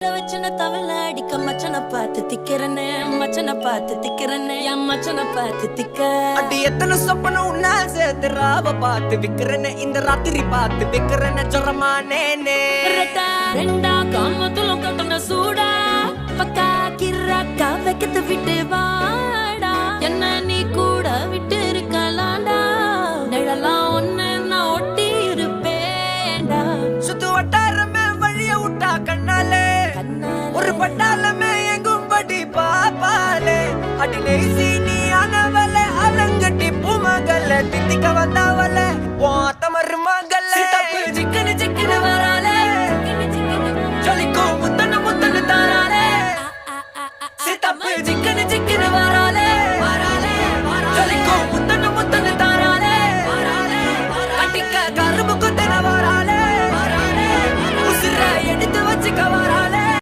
வச்சன தவள அடிக்க மச்சனை பார்த்து திக்கிறனே மச்சனை பார்த்து திக்கிறனே என் மச்சனை பார்த்து திக்க அடி எத்தனை சொப்பன உன்னா சேர்த்து ராவ பார்த்து விக்கிறனே இந்த ராத்திரி பார்த்து விக்கிறனே சொரமானே ரெண்டா காமத்துலம் கட்டண சூடா பக்கா கிராக்கா வைக்கத்து விட்டு வாடா என்ன நீ கூட விட்டு இருக்கலாண்டா நிழலாம் ஒன்னு நான் ஒட்டி இருப்பேன்டா சுத்து வட்டாரமே வழிய விட்டா கண்ணாலே ஒரு பட்டாளமே எங்கும் படி பாப்பாலே அடி நெய்சி நீ ஆனவளே அலங்கட்டி பூமகள தித்திக்க வந்தாவளே